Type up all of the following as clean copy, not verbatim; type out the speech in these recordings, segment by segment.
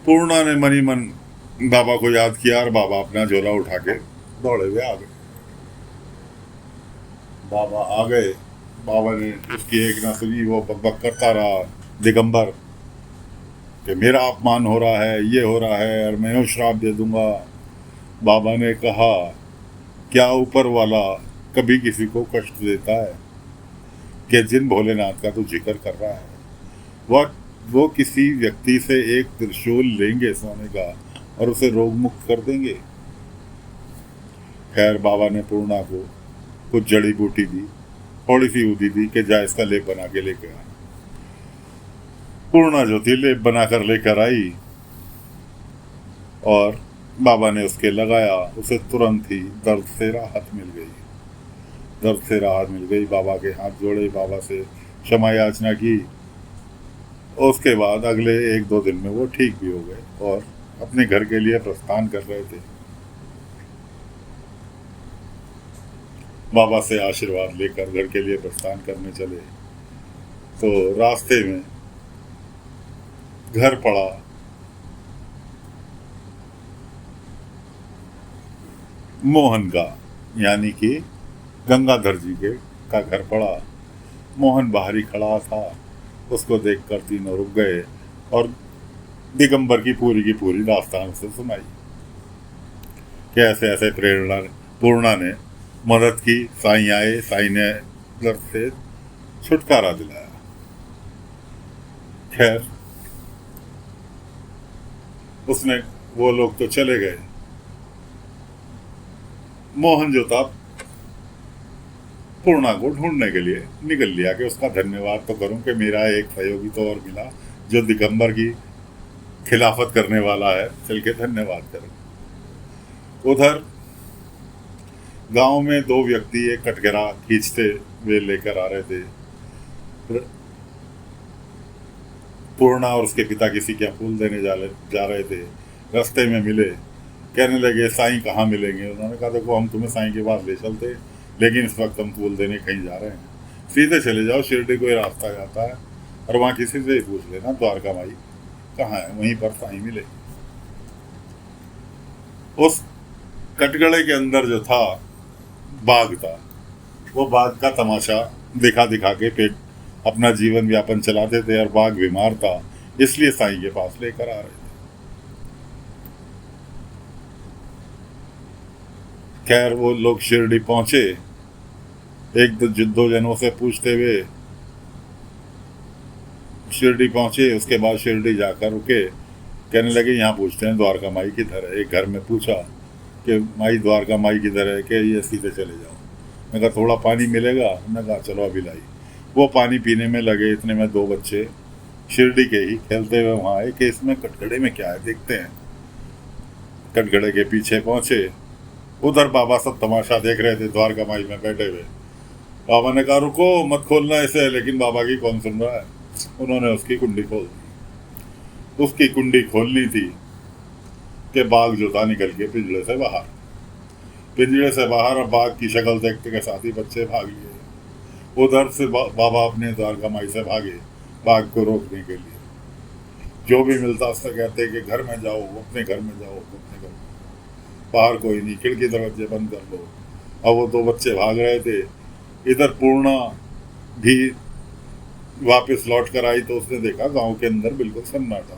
पूर्णा ने मनी मन बाबा को याद किया और बाबा अपना झोला उठा के दौड़े हुए आ गए। बाबा आ गए। बाबा ने उसकी एक ना सुनी, वो बकबक करता रहा दिगंबर कि मेरा अपमान हो रहा है, ये हो रहा है और मैं यूँ श्राप दे दूंगा। बाबा ने कहा, क्या ऊपर वाला कभी किसी को कष्ट देता है? कि जिन भोलेनाथ का तू जिक्र कर रहा है वो किसी व्यक्ति से एक त्रिशूल लेंगे सोने का और उसे रोग मुक्त कर देंगे। खैर बाबा ने पूर्णा को कुछ जड़ी बूटी दी, थोड़ी सी ऊदी दी कि जा इसका लेप बना के लेकर आ। पूर्णा जो थी लेप बनाकर लेकर आई और बाबा ने उसके लगाया। उसे तुरंत ही दर्द से राहत मिल गई। दर्द से राहत मिल गई। बाबा के हाथ जोड़े, बाबा से क्षमा याचना की। उसके बाद अगले 1-2 दिन में वो ठीक भी हो गए और अपने घर के लिए प्रस्थान कर रहे थे। बाबा से आशीर्वाद लेकर घर के लिए प्रस्थान करने चले तो रास्ते में घर पड़ा मोहन का, यानी कि गंगाधर जी के का घर पड़ा। मोहन बाहर ही खड़ा था। उसको देखकर तीनों रुक गए और दिगंबर की पूरी दास्तान उसे सुनाई कि ऐसे ऐसे प्रेरणा पूर्णा ने मदद की, साईं आए, साईं ने दर्द से छुटकारा दिलाया। खैर उसने वो लोग तो चले गए। मोहन जो था पूर्णा को ढूंढने के लिए निकल लिया कि उसका धन्यवाद तो करूं कि मेरा एक सहयोगी तो और मिला जो दिगंबर की खिलाफत करने वाला है, चल के धन्यवाद करूं। उधर गांव में 2 व्यक्ति एक कटघरा खींचते हुए लेकर आ रहे थे। पूर्णा और उसके पिता किसी के फूल देने जा रहे थे। रास्ते में मिले, कहने लगे साईं कहाँ मिलेंगे? उन्होंने कहा देखो हम तुम्हें साईं के पास ले चलते, लेकिन इस वक्त हम फूल देने कहीं जा रहे हैं। सीधे चले जाओ, शिरडी कोई रास्ता जाता है और वहाँ किसी से ही पूछ लेना द्वारका माई कहाँ है, वहीं पर साईं मिले। उस कटघड़े के अंदर जो था बाघ था। वो बाघ का तमाशा दिखा दिखा के पेट अपना जीवन व्यापन चलाते थे और बाघ बीमार था, इसलिए साईं के पास लेकर आ रहे थे। खैर वो लोग शिरडी पहुंचे। एक दो जनों से पूछते हुए शिरडी पहुंचे। उसके बाद शिरडी जाकर रुके। कहने लगे यहाँ पूछते हैं द्वारका माई किधर है। एक घर में पूछा कि माई द्वारका माई किधर है? कि ये सीधे चले जाओ। मैं कहा थोड़ा पानी मिलेगा? मैं कहा चलो अभी लाई। वो पानी पीने में लगे, इतने में 2 बच्चे शिरडी के ही खेलते हुए वहाँ आए कि इसमें कटघड़े में क्या है, देखते हैं। कटघड़े के पीछे पहुंचे। उधर बाबा सब तमाशा देख रहे थे द्वारका माई में बैठे हुए। बाबा ने कहा रुको मत खोलना इसे, लेकिन बाबा की कौन सुन रहा है। उन्होंने उसकी कुंडी खोल दी। उसकी कुंडी खोलनी थी कि बाघ जो था निकल के पिंजड़े से बाहर। पिंजड़े से बाहर और बाघ की शक्ल देखते के साथ ही बच्चे भाग लिए। उधर से बाबा अपने द्वारका माई से भागे बाघ को रोकने के लिए। जो भी मिलता उससे कहते कि घर में जाओ, अपने घर में जाओ, अपने घर में। बाहर कोई नहीं, खिड़की दरवाजे बंद कर लो। अब वो 2 बच्चे भाग रहे थे। इधर पूर्णा भी वापस लौट कर आई तो उसने देखा गांव के अंदर बिल्कुल सन्नाटा।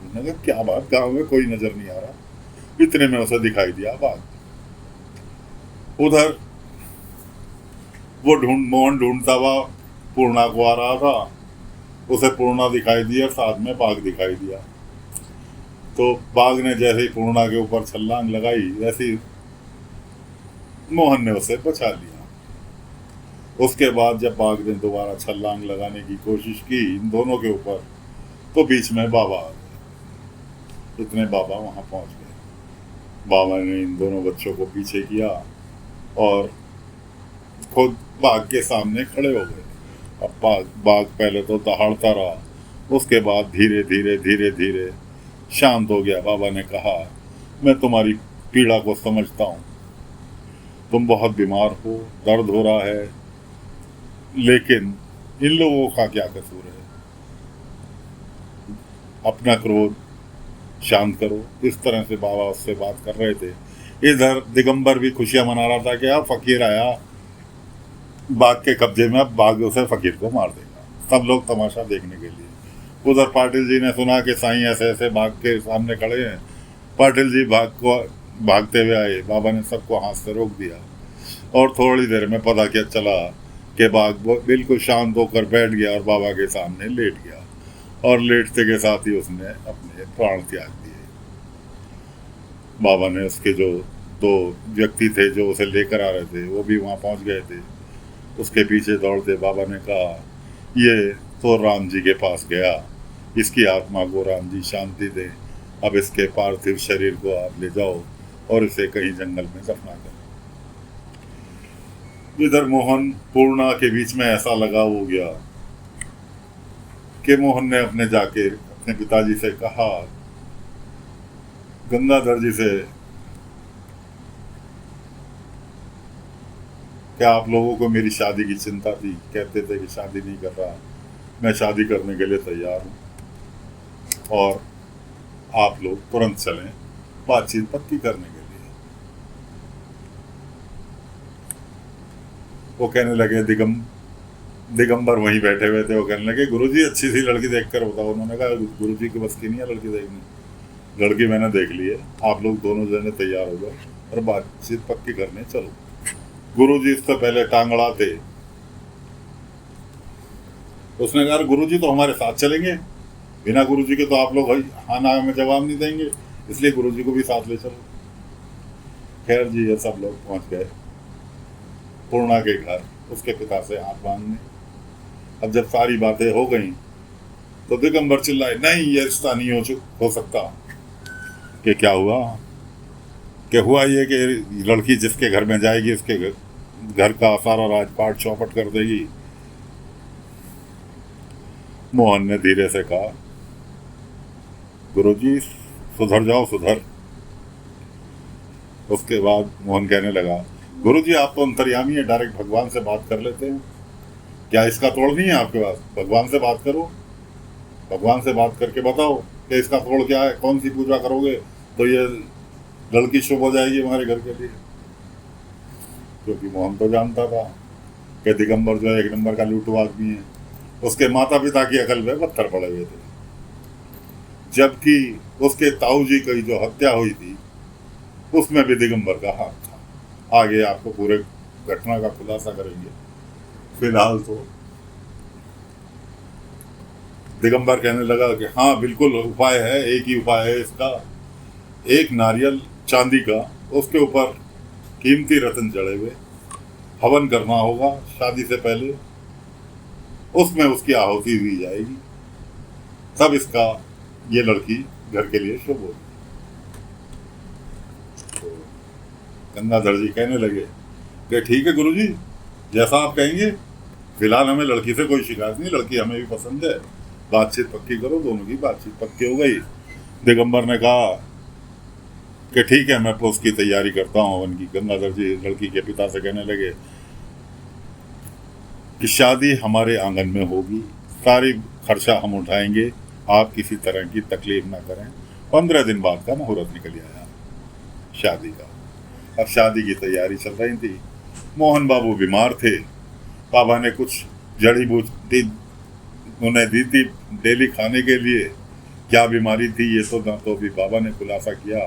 उसने कहा क्या बात, गांव में कोई नजर नहीं आ रहा। इतने में उसे दिखाई दिया बाघ। उधर वो मोहन ढूंढता हुआ पूर्णा को आ रहा था। उसे पूर्णा दिखाई दी और साथ में बाघ दिखाई दिया। तो बाघ ने जैसे ही पूर्णा के ऊपर छलांग लगाई, वैसे ही मोहन ने उसे बचा लिया। उसके बाद जब बाघ ने दोबारा छलांग लगाने की कोशिश की इन दोनों के ऊपर, तो बीच में बाबा आ गए। इतने बाबा वहां पहुंच गए। बाबा ने इन दोनों बच्चों को पीछे किया और खुद बाघ के सामने खड़े हो गए। अब बाघ पहले तो दहाड़ता रहा, उसके बाद धीरे धीरे धीरे धीरे शांत हो गया। बाबा ने कहा मैं तुम्हारी पीड़ा को समझता हूँ, तुम बहुत बीमार हो, दर्द हो रहा है, लेकिन इन लोगों का क्या कसूर है? अपना क्रोध शांत करो। इस तरह से बाबा उससे बात कर रहे थे। इधर दिगंबर भी खुशियां मना रहा था कि अब फकीर आया बाघ के कब्जे में, अब बाघ उसे फकीर को मार देगा। सब लोग तमाशा देखने के लिए। उधर पाटिल जी ने सुना कि साईं ऐसे ऐसे बाघ के सामने खड़े हैं। पाटिल जी भागते हुए आए। बाबा ने सबको हाथ से रोक दिया और थोड़ी देर में पता क्या चला कि बाघ बिल्कुल शांत होकर बैठ गया और बाबा के सामने लेट गया, और लेटते के साथ ही उसने अपने प्राण त्याग दिए। बाबा ने उसके जो दो व्यक्ति थे जो उसे लेकर आ रहे थे वो भी वहाँ पहुँच गए थे। उसके पीछे दौड़ते बाबा ने कहा, ये तो राम जी के पास गया, इसकी आत्मा को राम जी शांति दे। अब इसके पार्थिव शरीर को आप ले जाओ और इसे कहीं जंगल में दफना करो। इधर मोहन पूर्णा के बीच में ऐसा लगा हो गया कि मोहन ने अपने जाके अपने पिताजी से कहा, गंगाधर जी से, क्या आप लोगों को मेरी शादी की चिंता थी? कहते थे कि शादी नहीं कर रहा, मैं शादी करने के लिए तैयार हूँ और आप लोग तुरंत चलें बातचीत पक्की करने के लिए। वो कहने लगे, दिगंबर वहीं बैठे हुए थे। वो कहने लगे, गुरुजी अच्छी सी लड़की देखकर बताओ। उन्होंने कहा, गुरुजी की बस की नहीं है लड़की देखनी, लड़की मैंने देख ली है, आप लोग दोनों जने तैयार हो जाओ और बातचीत पक्की करने चलो। गुरुजी इससे पहले टांगड़ा थे। उसने कहा, गुरुजी तो हमारे साथ चलेंगे, बिना गुरुजी के तो आप लोग हाँ ना में जवाब नहीं देंगे, इसलिए गुरुजी को भी साथ ले चलो। खैर जी, ये सब लोग पहुंच गए पूर्णा के घर उसके पिता से हाथ बांधने। अब जब सारी बातें हो गई तो दिगंबर चिल्लाए, नहीं ये रिश्ता नहीं हो सकता। कि क्या हुआ? कि हुआ ये कि लड़की जिसके घर में जाएगी उसके घर का सारा राजपाट चौपट कर देगी। मोहन ने धीरे से कहा, गुरुजी सुधर जाओ, सुधर। उसके बाद मोहन कहने लगा, गुरुजी आप तो अंतर्यामी है, डायरेक्ट भगवान से बात कर लेते हैं, क्या इसका तोड़ नहीं है आपके पास? भगवान से बात करो, भगवान से बात करके बताओ कि इसका तोड़ क्या है, कौन सी पूजा करोगे तो ये लड़की शुभ हो जाएगी हमारे घर के लिए। क्योंकि मोहन तो जानता था कि दिगंबर जो है एक नंबर का लूटू आदमी है। उसके माता पिता की अकल में पत्थर पड़े हुए थे, जबकि उसके ताऊ जी की जो हत्या हुई थी उसमें भी दिगंबर का हाथ था। आगे आपको पूरे घटना का खुलासा करेंगे। फिलहाल तो दिगंबर कहने लगा कि हाँ बिल्कुल उपाय है, एक ही उपाय है इसका, एक नारियल चांदी का, उसके ऊपर कीमती रत्न जड़े हुए, हवन करना होगा शादी से पहले, उसमें उसकी आहुति दी जाएगी, तब इसका ये लड़की घर के लिए शुभ होगी। तो गंगाधर जी कहने लगे कि ठीक है गुरुजी, जैसा आप कहेंगे, फिलहाल हमें लड़की से कोई शिकायत नहीं, लड़की हमें भी पसंद है, बातचीत पक्की करो। दोनों की बातचीत पक्की हो गई। दिगंबर ने कहा कि ठीक है, मैं उसकी तैयारी करता हूँ हवन की। गंगाधर जी लड़की के पिता से कहने लगे कि शादी हमारे आंगन में होगी, सारी खर्चा हम उठाएंगे, आप किसी तरह की तकलीफ ना करें। 15 दिन बाद का मुहूर्त निकल आया शादी का। अब शादी की तैयारी चल रही थी। मोहन बाबू बीमार थे। बाबा ने कुछ जड़ी बूटी उन्हें दी थी डेली खाने के लिए। क्या बीमारी थी ये तो ना तो भी बाबा ने खुलासा किया,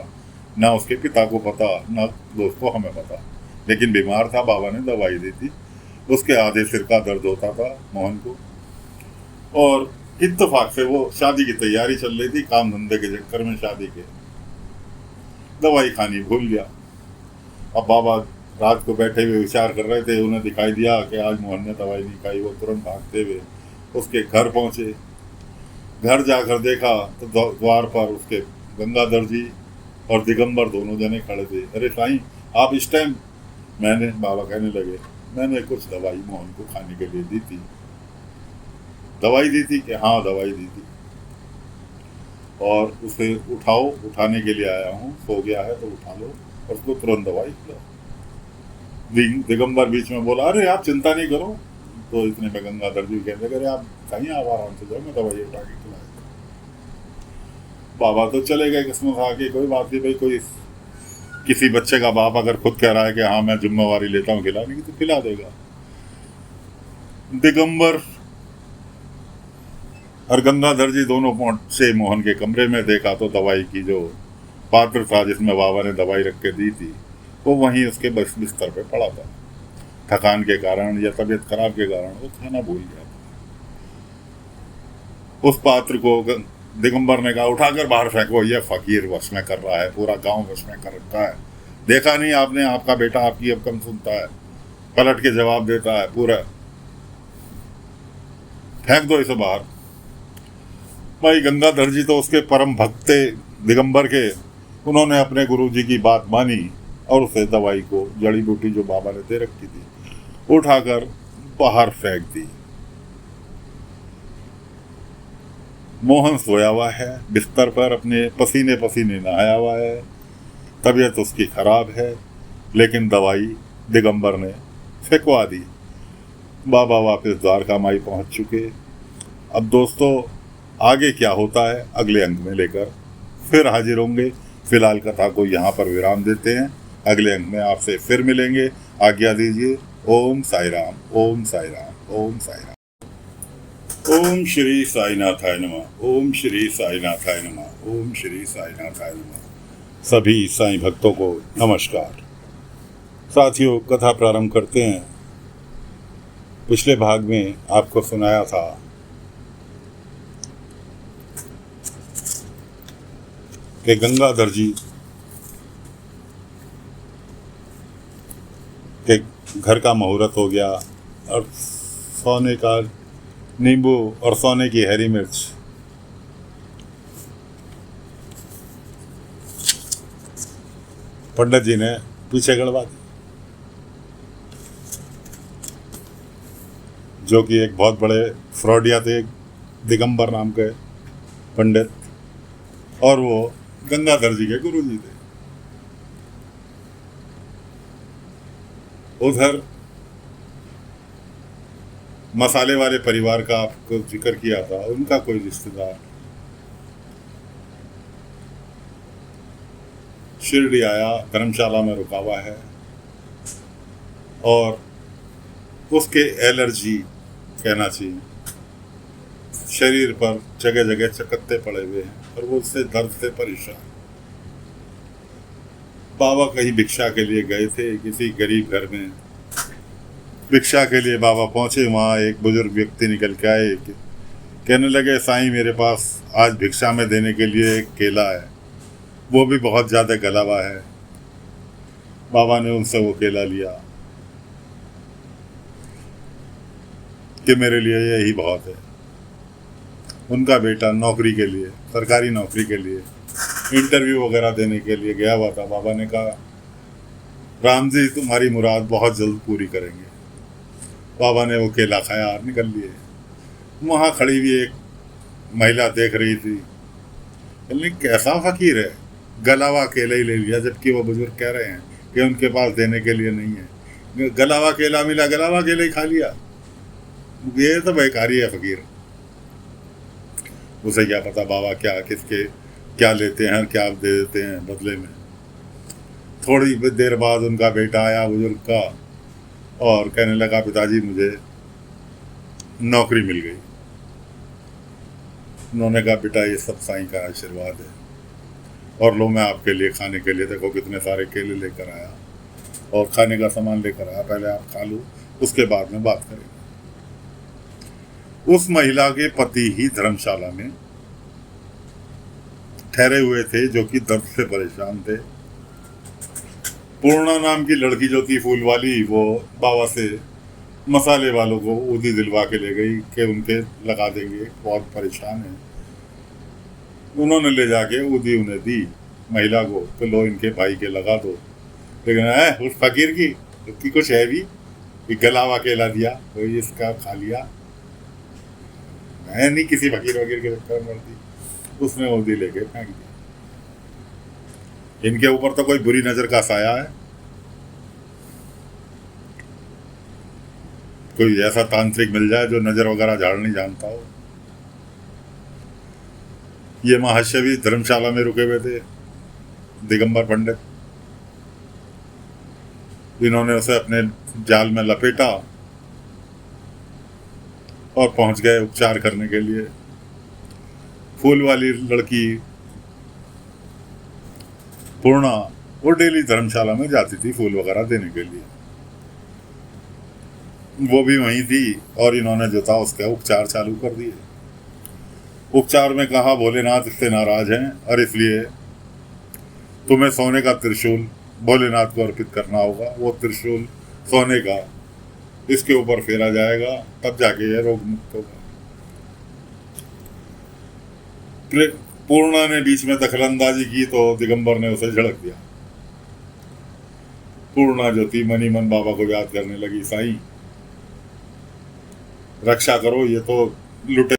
ना उसके पिता को पता, ना दोस्तों हमें पता, लेकिन बीमार था, बाबा ने दवाई दी थी। उसके आधे सिर का दर्द होता था मोहन को, और इत्तेफाक से वो शादी की तैयारी चल रही थी, काम धंधे के चक्कर में शादी के दवाई खानी भूल गया। अब बाबा रात को बैठे हुए विचार कर रहे थे, उन्हें दिखाई दिया कि आज मोहन ने दवाई नहीं खाई। वो तुरंत भागते हुए उसके घर पहुंचे। घर जाकर देखा तो द्वार पर उसके गंगाधर जी और दिगंबर दोनों जने खड़े थे। अरे साईं, आप इस टाइम? मैंने, बाबा कहने लगे, मैंने कुछ दवाई मोहन को खाने के लिए दी थी। दवाई दी थी? कि हाँ दवाई दी थी, और उसे उठाओ, उठाने के लिए आया हूँ, सो गया है तो उठा लो और उसको तुरंत दवाई खिलाओ। दिगंबर बीच में बोला, अरे आप चिंता नहीं करो। तो इतने में गंगाधर जी कहते, अरे आप कहीं आप आराम से जाओ, मैं दवाई उठा के खिलाए। बाबा तो चले गए किस्मत आके, कोई बात नहीं भाई, कोई किसी बच्चे का बाप अगर खुद कह रहा है कि हाँ मैं जिम्मेवारी लेता हूँ खिलाने की, तो खिला देगा। दिगंबर और गंगाधर जी दोनों पहुंचे मोहन के कमरे में। देखा तो दवाई की जो पात्र था जिसमें बाबा ने दवाई रख के दी थी, वो वहीं उसके बिस्तर पे पड़ा था। थकान के कारण या तबीयत खराब के कारण वो खाना भूल गया था। उस पात्र को दिगंबर ने कहा उठाकर बाहर फेंको, ये फकीर वश में कर रहा है, पूरा गांव वश में कर रखा है। देखा नहीं आपने, आपका बेटा आपकी अब कम सुनता है, पलट के जवाब देता है पूरा, फेंक दो इसे बाहर। भाई गंगाधर जी तो उसके परम भक्त थे दिगंबर के, उन्होंने अपने गुरुजी की बात मानी और उसे दवाई को, जड़ी बूटी जो बाबा ने दे रखी थी, उठाकर बाहर फेंक दी। मोहन सोया हुआ है बिस्तर पर, अपने पसीने पसीने नहाया हुआ है, तबीयत उसकी खराब है, लेकिन दवाई दिगंबर ने फेंकवा दी। बाबा वापस द्वारका माई पहुंच चुके। अब दोस्तों आगे क्या होता है अगले अंक में लेकर फिर हाजिर होंगे। फिलहाल कथा को यहाँ पर विराम देते हैं, अगले अंक में आपसे फिर मिलेंगे। आज्ञा दीजिए। ओम साई राम, ओम साई राम, ओम साई राम। ओम श्री साईनाथाय नमः, ओम श्री साईनाथाय नमः, ओम श्री साईनाथाय नमः। सभी साईं भक्तों को नमस्कार। साथियों कथा प्रारंभ करते हैं। पिछले भाग में आपको सुनाया था कि गंगाधर जी के घर का मुहूर्त हो गया और सोने का नींबू और सोने की हरी मिर्च पंडित जी ने पीछे गड़वा दी, जो कि एक बहुत बड़े फ्रॉडिया थे, दिगंबर नाम के पंडित, और वो गंगाधर जी के गुरु जी थे। उधर मसाले वाले परिवार का आपको जिक्र किया था, उनका कोई रिश्तेदार शिरडी आया, धर्मशाला में रुका हुआ है और उसके एलर्जी कहना चाहिए, शरीर पर जगह जगह चकत्ते पड़े हुए हैं और वो उससे दर्द से परेशान। बाबा कहीं भिक्षा के लिए गए थे किसी गरीब घर में, भिक्षा के लिए बाबा पहुंचे। वहाँ एक बुजुर्ग व्यक्ति निकल के आए, कहने लगे साईं मेरे पास आज भिक्षा में देने के लिए एक केला है, वो भी बहुत ज़्यादा गला हुआ है। बाबा ने उनसे वो केला लिया कि मेरे लिए यही बहुत है। उनका बेटा नौकरी के लिए, सरकारी नौकरी के लिए इंटरव्यू वगैरह देने के लिए गया हुआ था। बाबा ने कहा राम जी तुम्हारी मुराद बहुत जल्द पूरी करेंगे। बाबा ने वो केला खाया और निकल लिए। वहाँ खड़ी हुई एक महिला देख रही थी, कैसा फकीर है, गला हुआ केला ही ले लिया, जबकि वो बुजुर्ग कह रहे हैं कि उनके पास देने के लिए नहीं है। गला हुआ केला मिला, गला हुआ केला ही खा लिया, ये तो बेकारी है फकीर। उसे क्या पता बाबा क्या किसके क्या लेते हैं, क्या दे देते हैं बदले में। थोड़ी देर बाद उनका बेटा आया बुजुर्ग का और कहने लगा पिताजी मुझे नौकरी मिल गई। उन्होंने कहा बेटा ये सब साईं का आशीर्वाद है, और लो मैं आपके लिए खाने के लिए देखो कितने सारे केले लेकर आया और खाने का सामान लेकर आया, पहले आप खा लो उसके बाद में बात करेंगे। उस महिला के पति ही धर्मशाला में ठहरे हुए थे, जो कि दर्द से परेशान थे। पूर्णा नाम की लड़की जो थी फूल वाली, वो बाबा से मसाले वालों को ऊदी दिलवा के ले गई कि उनके लगा देंगे, बहुत परेशान है। उन्होंने ले जाके ऊदी उन्हें दी महिला को कि लो इनके भाई के लगा दो। लेकिन उस फकीर की उसकी कुछ है भी, गलावा केला दिया, कोई इसका खा लिया। मैं नहीं किसी फकीर वकीर के चक्कर में मरती, उसने ऊदी लेके फेंक दी। इनके ऊपर तो कोई बुरी नजर का साया है, कोई ऐसा तांत्रिक मिल जाए जो नजर वगैरह झाड़ नहीं जानता हो। ये महाशय भी धर्मशाला में रुके हुए थे, दिगंबर पंडित। इन्होंने उसे अपने जाल में लपेटा और पहुंच गए उपचार करने के लिए। फूल वाली लड़की पूर्णा, वो डेली धर्मशाला में जाती थी फूल वगैरह देने के लिए। वो भी वहीं थी और इन्होंने जो था उसका उपचार चालू कर दिए। उपचार में कहा भोलेनाथ इतने नाराज हैं और इसलिए तुम्हें सोने का त्रिशूल भोलेनाथ को अर्पित करना होगा। वो त्रिशूल सोने का इसके ऊपर फेरा जाएगा, तब जाके यह रोग मुक्त होगा। पूर्णा ने बीच में दखलंदाजी की तो दिगंबर ने उसे झड़क दिया। पूर्णा जो थी मनी मन बाबा को याद करने लगी, साईं रक्षा करो, ये तो लुटे